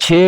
6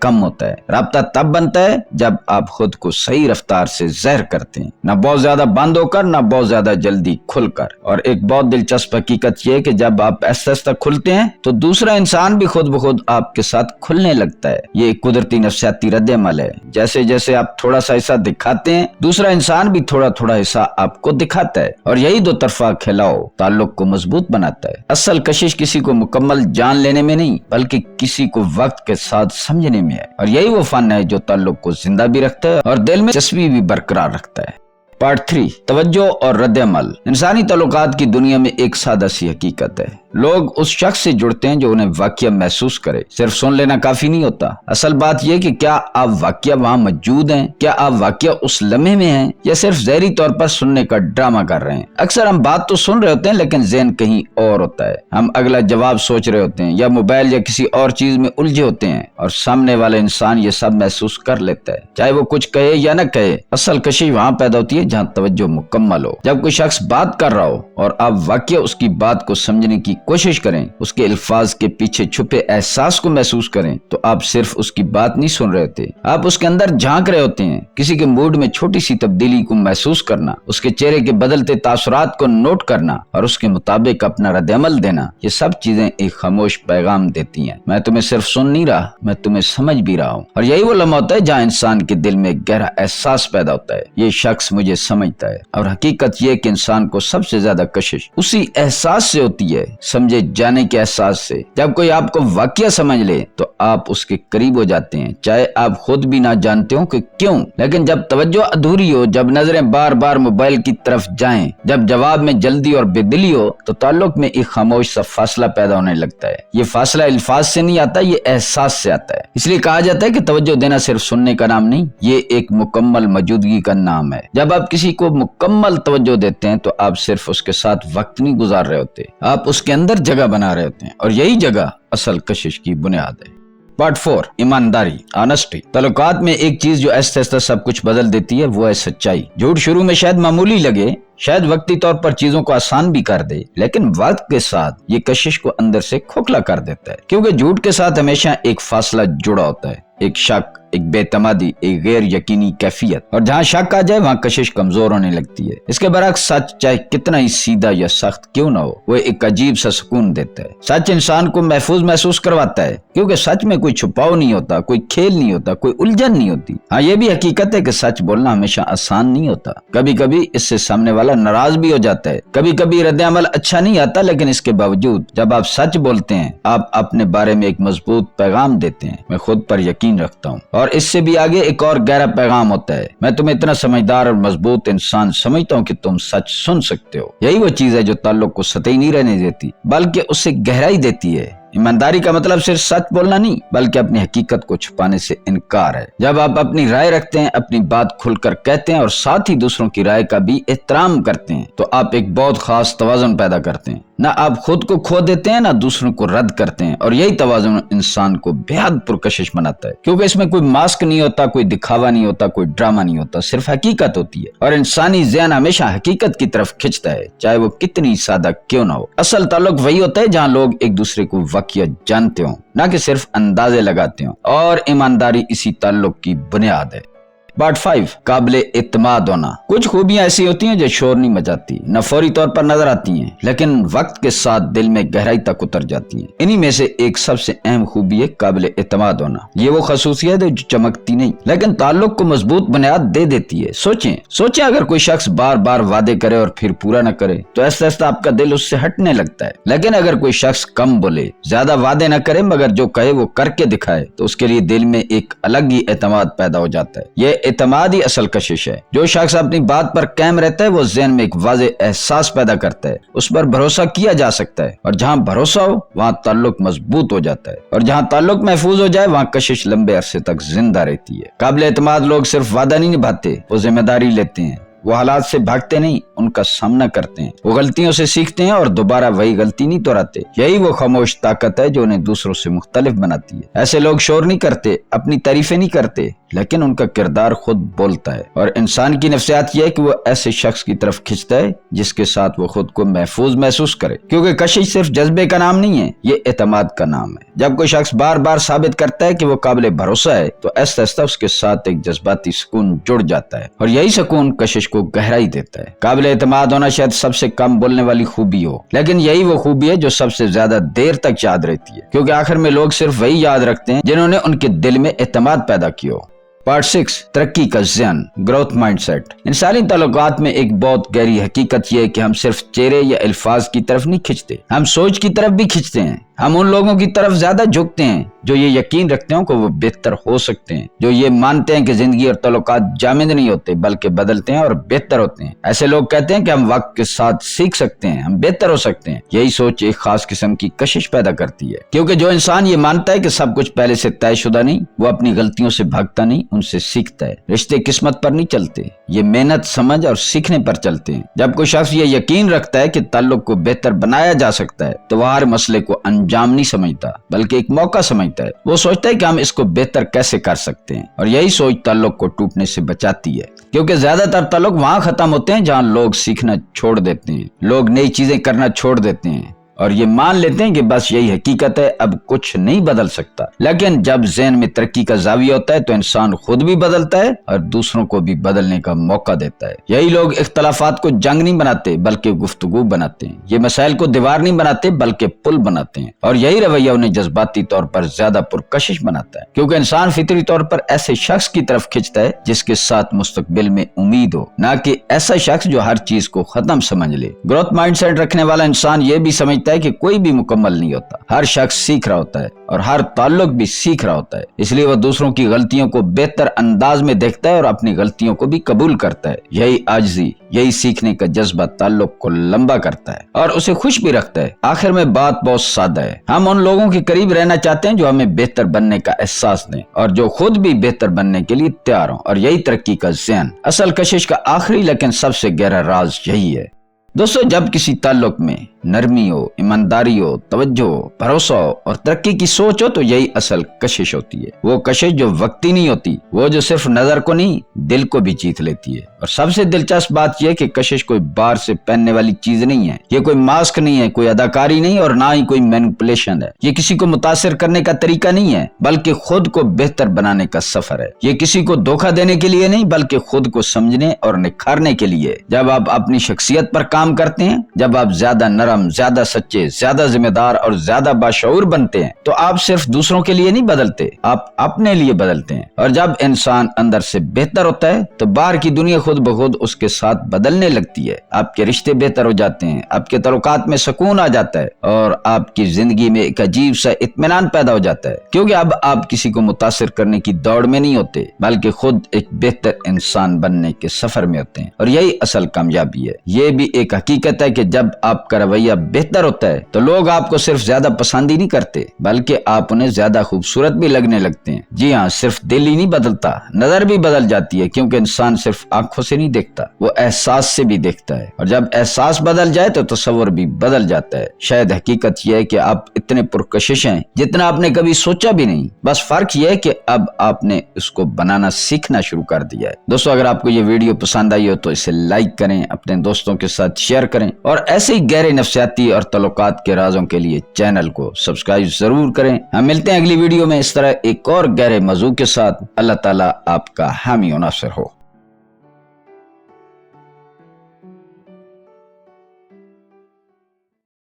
کم ہوتا ہے۔ رابطہ تب بنتا ہے جب آپ خود کو صحیح رفتار سے ظاہر کرتے ہیں، نہ بہت زیادہ بند ہو کر، نہ بہت زیادہ جلدی کھل کر۔ اور ایک بہت دلچسپ حقیقت یہ ہے کہ جب آپ آہستہ آہستہ کھلتے ہیں تو دوسرا انسان بھی خود بخود آپ کے ساتھ کھلنے لگتا ہے۔ یہ ایک قدرتی نفسیاتی رد عمل ہے۔ جیسے جیسے آپ تھوڑا سا حصہ دکھاتے ہیں، دوسرا انسان بھی تھوڑا تھوڑا حصہ آپ کو دکھاتا ہے، اور یہی دو طرفہ کھلاؤ تعلق کو مضبوط بناتا ہے۔ اصل کشش کسی کو مکمل جان لینے میں نہیں، بلکہ کسی کو وقت کے ساتھ سمجھنے میں ہے، اور یہی وہ فن ہے جو تعلق کو زندہ بھی رکھتا ہے اور دل میں دلچسپی بھی برقرار رکھتا ہے۔ پارٹ 3، توجہ اور رد عمل۔ انسانی تعلقات کی دنیا میں ایک سادہ سی حقیقت ہے، لوگ اس شخص سے جڑتے ہیں جو انہیں واقعہ محسوس کرے۔ صرف سن لینا کافی نہیں ہوتا، اصل بات یہ کہ کیا آپ واقعہ وہاں موجود ہیں، کیا آپ واقعہ اس لمحے میں ہیں، یا صرف ظاہری طور پر سننے کا ڈرامہ کر رہے ہیں۔ اکثر ہم بات تو سن رہے ہوتے ہیں لیکن ذہن کہیں اور ہوتا ہے، ہم اگلا جواب سوچ رہے ہوتے ہیں، یا موبائل یا کسی اور چیز میں الجھے ہوتے ہیں، اور سامنے والا انسان یہ سب محسوس کر لیتا ہے، چاہے وہ کچھ کہے یا نہ کہے۔ اصل کشش وہاں پیدا ہوتی ہے جہاں توجہ مکمل ہو۔ جب کوئی شخص بات کر رہا ہو اور آپ واقعہ اس کی بات کو سمجھنے کی کوشش کریں، اس کے الفاظ کے پیچھے چھپے احساس کو محسوس کریں، تو آپ صرف اس کی بات نہیں سن رہے ہوتے، آپ اس کے اندر جھانک رہے ہوتے ہیں۔ کسی کے موڈ میں چھوٹی سی تبدیلی کو محسوس کرنا، اس کے چہرے کے بدلتے تاثرات کو نوٹ کرنا، اور اس کے مطابق اپنا رد عمل دینا، یہ سب چیزیں ایک خاموش پیغام دیتی ہیں، میں تمہیں صرف سن نہیں رہا، میں تمہیں سمجھ بھی رہا ہوں۔ اور یہی وہ لمحہ ہوتا ہے جہاں انسان کے دل میں ایک گہرا احساس پیدا ہوتا ہے، یہ شخص مجھے سمجھتا ہے۔ اور حقیقت یہ کہ انسان کو سب سے زیادہ کشش اسی احساس سے ہوتی ہے، سمجھے جانے کے احساس سے۔ جب کوئی آپ کو واقعہ سمجھ لے تو آپ اس کے قریب ہو جاتے ہیں، چاہے آپ خود بھی نہ جانتے ہوں کہ کیوں۔ لیکن جب توجہ ادھوری ہو، جب نظریں بار بار موبائل کی طرف جائیں، جب جواب میں جلدی اور بے دلی ہو، تو تعلق میں ایک خاموش سا فاصلہ پیدا ہونے لگتا ہے۔ یہ فاصلہ الفاظ سے نہیں آتا، یہ احساس سے آتا ہے۔ اس لیے کہا جاتا ہے کہ توجہ دینا صرف سننے کا نام نہیں، یہ ایک مکمل موجودگی کا نام ہے۔ جب آپ کسی کو مکمل توجہ دیتے ہیں تو آپ صرف اس کے ساتھ وقت نہیں گزار رہے ہوتے، آپ اس کے اندر جگہ بنا رہے ہوتے ہیں، اور یہی جگہ اصل کشش کی بنیاد ہے۔ پارٹ 4، ایمانداری، آنسٹی۔ تعلقات میں ایک چیز جو آہستہ آہستہ سب کچھ بدل دیتی ہے وہ ہے سچائی۔ جھوٹ شروع میں شاید معمولی لگے، شاید وقتی طور پر چیزوں کو آسان بھی کر دے، لیکن وقت کے ساتھ یہ کشش کو اندر سے کھوکھلا کر دیتا ہے، کیونکہ جھوٹ کے ساتھ ہمیشہ ایک فاصلہ جڑا ہوتا ہے، ایک شک، ایک بے اعتمادی، ایک غیر یقینی کیفیت، اور جہاں شک آ جائے وہاں کشش کمزور ہونے لگتی ہے۔ اس کے برعکس سچ چاہے کتنا ہی سیدھا یا سخت کیوں نہ ہو، وہ ایک عجیب سا سکون دیتا ہے۔ سچ انسان کو محفوظ محسوس کرواتا ہے، کیونکہ سچ میں کوئی چھپاؤ نہیں ہوتا، کوئی کھیل نہیں ہوتا، کوئی الجھن نہیں ہوتی۔ ہاں یہ بھی حقیقت ہے کہ سچ بولنا ہمیشہ آسان نہیں ہوتا، کبھی کبھی اس سے سامنے والا ناراض بھی ہو جاتا ہے، کبھی کبھی رد عمل اچھا نہیں آتا، لیکن اس کے باوجود جب آپ سچ بولتے ہیں آپ اپنے بارے میں ایک مضبوط پیغام دیتے ہیں، میں خود پر یقین رکھتا ہوں، اور اس سے بھی آگے ایک اور گہرا پیغام ہوتا ہے، میں تمہیں اتنا سمجھدار اور مضبوط انسان سمجھتا ہوں کہ تم سچ سن سکتے ہو۔ یہی وہ چیز ہے جو تعلق کو سطحی نہیں رہنے دیتی بلکہ اسے گہرائی دیتی ہے۔ ایمانداری کا مطلب صرف سچ بولنا نہیں بلکہ اپنی حقیقت کو چھپانے سے انکار ہے۔ جب آپ اپنی رائے رکھتے ہیں، اپنی بات کھل کر کہتے ہیں اور ساتھ ہی دوسروں کی رائے کا بھی احترام کرتے ہیں، تو آپ ایک بہت خاص توازن پیدا کرتے ہیں۔ نہ آپ خود کو کھو دیتے ہیں، نہ دوسروں کو رد کرتے ہیں، اور یہی توازن انسان کو بےحد پرکشش بناتا ہے، کیونکہ اس میں کوئی ماسک نہیں ہوتا، کوئی دکھاوا نہیں ہوتا، کوئی ڈرامہ نہیں ہوتا، صرف حقیقت ہوتی ہے، اور انسانی ذہن ہمیشہ حقیقت کی طرف کھنچتا ہے، چاہے وہ کتنی سادہ کیوں نہ ہو۔ اصل تعلق وہی ہوتا ہے جہاں لوگ ایک دوسرے کو واقعہ جانتے ہوں، نہ کہ صرف اندازے لگاتے ہوں، اور ایمانداری اسی تعلق کی بنیاد ہے۔ پارٹ 5، قابل اعتماد ہونا۔ کچھ خوبیاں ایسی ہوتی ہیں جو شور نہیں مچاتی، نہ فوری طور پر نظر آتی ہیں، لیکن وقت کے ساتھ دل میں گہرائی تک اتر جاتی ہیں۔ انہی میں سے ایک سب سے اہم خوبی ہے قابل اعتماد ہونا۔ یہ وہ خصوصیت ہے جو چمکتی نہیں لیکن تعلق کو مضبوط بنیاد دے دیتی ہے۔ سوچیں اگر کوئی شخص بار بار وعدے کرے اور پھر پورا نہ کرے تو آہستہ آہستہ آپ کا دل اس سے ہٹنے لگتا ہے، لیکن اگر کوئی شخص کم بولے، زیادہ وعدے نہ کرے مگر جو کہے وہ کر کے دکھائے، تو اس کے لیے دل میں ایک الگ ہی اعتماد پیدا ہو جاتا ہے۔ یہ اعتماد ہی اصل کشش ہے۔ جو شخص اپنی بات پر قائم رہتا ہے وہ ذہن میں ایک واضح احساس پیدا کرتا ہے، اس پر بھروسہ کیا جا سکتا ہے، اور جہاں بھروسہ ہو وہاں تعلق مضبوط ہو جاتا ہے، اور جہاں تعلق محفوظ ہو جائے وہاں کشش لمبے عرصے تک زندہ رہتی ہے۔ قابل اعتماد لوگ صرف وعدہ نہیں نبھاتے، وہ ذمہ داری لیتے ہیں، وہ حالات سے بھاگتے نہیں، ان کا سامنا کرتے ہیں، وہ غلطیوں سے سیکھتے ہیں اور دوبارہ وہی غلطی نہیں دہراتے۔ یہی وہ خاموش طاقت ہے جو انہیں دوسروں سے مختلف بناتی ہے۔ ایسے لوگ شور نہیں کرتے، اپنی تعریفیں نہیں کرتے، لیکن ان کا کردار خود بولتا ہے، اور انسان کی نفسیات یہ ہے کہ وہ ایسے شخص کی طرف کھنچتا ہے جس کے ساتھ وہ خود کو محفوظ محسوس کرے، کیونکہ کشش صرف جذبے کا نام نہیں ہے، یہ اعتماد کا نام ہے۔ جب کوئی شخص بار بار ثابت کرتا ہے کہ وہ قابل بھروسہ ہے تو آہستہ آہستہ اس کے ساتھ ایک جذباتی سکون جڑ جاتا ہے، اور یہی سکون کشش کو گہرائی دیتا ہے۔ قابل اعتماد ہونا شاید سب سے کم بولنے والی خوبی ہو، لیکن یہی وہ خوبی ہے جو سب سے زیادہ دیر تک یاد رہتی ہے، کیونکہ آخر میں لوگ صرف وہی یاد رکھتے ہیں جنہوں نے ان کے دل میں اعتماد پیدا کیا ہو۔ پارٹ 6، ترقی کا ذہن، گروتھ مائنڈ سیٹ۔ انسانی تعلقات میں ایک بہت گہری حقیقت یہ ہے کہ ہم صرف چہرے یا الفاظ کی طرف نہیں کھنچتے، ہم سوچ کی طرف بھی کھنچتے ہیں۔ ہم ان لوگوں کی طرف زیادہ جھکتے ہیں جو یہ یقین رکھتے ہیں کہ وہ بہتر ہو سکتے ہیں، جو یہ مانتے ہیں کہ زندگی اور تعلقات جامد نہیں ہوتے بلکہ بدلتے ہیں اور بہتر ہوتے ہیں۔ ایسے لوگ کہتے ہیں کہ ہم وقت کے ساتھ سیکھ سکتے ہیں، ہم بہتر ہو سکتے ہیں۔ یہی سوچ ایک خاص قسم کی کشش پیدا کرتی ہے، کیونکہ جو انسان یہ مانتا ہے کہ سب کچھ پہلے سے طے شدہ نہیں، وہ اپنی غلطیوں سے بھاگتا نہیں، ان سے سیکھتا ہے۔ رشتے قسمت پر نہیں چلتے، یہ محنت، سمجھ اور سیکھنے پر چلتے ہیں۔ جب کوئی شخص یہ یقین رکھتا ہے کہ تعلق کو بہتر بنایا جا سکتا ہے تو وہ ہر مسئلے کو انجام نہیں سمجھتا بلکہ ایک موقع سمجھتا ہے۔ وہ سوچتا ہے کہ ہم اس کو بہتر کیسے کر سکتے ہیں، اور یہی سوچ تعلق کو ٹوٹنے سے بچاتی ہے، کیونکہ زیادہ تر تعلق وہاں ختم ہوتے ہیں جہاں لوگ سیکھنا چھوڑ دیتے ہیں، لوگ نئی چیزیں کرنا چھوڑ دیتے ہیں اور یہ مان لیتے ہیں کہ بس یہی حقیقت ہے، اب کچھ نہیں بدل سکتا۔ لیکن جب ذہن میں ترقی کا زاویہ ہوتا ہے تو انسان خود بھی بدلتا ہے اور دوسروں کو بھی بدلنے کا موقع دیتا ہے۔ یہی لوگ اختلافات کو جنگ نہیں بناتے بلکہ گفتگو بناتے ہیں، یہ مسائل کو دیوار نہیں بناتے بلکہ پل بناتے ہیں، اور یہی رویہ انہیں جذباتی طور پر زیادہ پرکشش بناتا ہے، کیونکہ انسان فطری طور پر ایسے شخص کی طرف کھنچتا ہے جس کے ساتھ مستقبل میں امید ہو، نہ کہ ایسا شخص جو ہر چیز کو ختم سمجھ لے۔ گروتھ مائنڈ سیٹ رکھنے والا انسان یہ بھی سمجھتا ہے کہ کوئی بھی مکمل نہیں ہوتا، ہر شخص سیکھ رہا ہوتا ہے اور ہر تعلق بھی سیکھ رہا ہوتا ہے، اس لیے وہ دوسروں کی غلطیوں کو بہتر انداز میں دیکھتا ہے اور اپنی غلطیوں کو بھی قبول کرتا ہے۔ یہی عاجزی، یہی سیکھنے کا جذبہ تعلق کو لمبا کرتا ہے اور اسے خوش بھی رکھتا ہے۔ آخر میں بات بہت سادہ ہے، ہم ان لوگوں کے قریب رہنا چاہتے ہیں جو ہمیں بہتر بننے کا احساس دیں اور جو خود بھی بہتر بننے کے لیے تیار ہوں، اور یہی ترقی کا ذہن۔ اصل کشش کا آخری لیکن سب سے گہرا راز یہی ہے۔ دوستو، جب کسی تعلق میں نرمی ہو، ایمانداری ہو، توجہ ہو، بھروسہ ہو اور ترقی کی سوچ ہو تو یہی اصل کشش ہوتی ہے۔ وہ کشش جو وقتی نہیں ہوتی، وہ جو صرف نظر کو نہیں دل کو بھی جیت لیتی ہے۔ اور سب سے دلچسپ بات یہ ہے کہ کشش کوئی باہر سے پہننے والی چیز نہیں ہے، یہ کوئی ماسک نہیں ہے، کوئی اداکاری نہیں اور نہ ہی کوئی مینپولیشن ہے۔ یہ کسی کو متاثر کرنے کا طریقہ نہیں ہے بلکہ خود کو بہتر بنانے کا سفر ہے۔ یہ کسی کو دھوکہ دینے کے لیے نہیں بلکہ خود کو سمجھنے اور نکھارنے کے لیے۔ جب آپ اپنی شخصیت پر کام کرتے ہیں، جب آپ زیادہ نرم، زیادہ سچے، زیادہ ذمہ دار اور زیادہ باشعور بنتے ہیں تو آپ صرف دوسروں کے لیے نہیں بدلتے، آپ اپنے لیے بدلتے ہیں۔ اور جب انسان اندر سے بہتر ہوتا ہے تو باہر کی دنیا خود بخود اس کے ساتھ بدلنے لگتی ہے۔ آپ کے رشتے بہتر ہو جاتے ہیں، آپ کے تعلقات میں سکون آ جاتا ہے اور آپ کی زندگی میں ایک عجیب سا اطمینان پیدا ہو جاتا ہے، کیونکہ اب آپ کسی کو متاثر کرنے کی دوڑ میں نہیں ہوتے بلکہ خود ایک بہتر انسان بننے کے سفر میں ہوتے ہیں۔ اور یہی اصل کامیابی ہے۔ یہ بھی ایک حقیقت ہے کہ جب آپ کا رویہ بہتر ہوتا ہے تو لوگ آپ کو صرف زیادہ پسند ہی نہیں کرتے بلکہ آپ انہیں زیادہ خوبصورت بھی لگنے لگتے ہیں۔ جی ہاں، صرف دل ہی نہیں بدلتا، نظر بھی بدل جاتی ہے، کیونکہ انسان صرف آنکھوں سے نہیں دیکھتا، وہ احساس سے بھی دیکھتا ہے، اور جب احساس بدل جائے تو تصور بھی بدل جاتا ہے۔ شاید حقیقت یہ ہے کہ آپ اتنے پرکشش ہیں جتنا آپ نے کبھی سوچا بھی نہیں، بس فرق یہ ہے کہ اب آپ نے اس کو بنانا سیکھنا شروع کر دیا ہے۔ دوستو، اگر آپ کو یہ ویڈیو پسند آئی ہو تو اسے لائک کریں، اپنے دوستوں کے ساتھ شیئر کریں، اور ایسے ہی گہرے نفسیاتی اور تعلقات کے رازوں کے لیے چینل کو سبسکرائب ضرور کریں۔ ہم ملتے ہیں اگلی ویڈیو میں اس طرح ایک اور گہرے موضوع کے ساتھ۔ اللہ تعالیٰ آپ کا حامی و ناصر ہو۔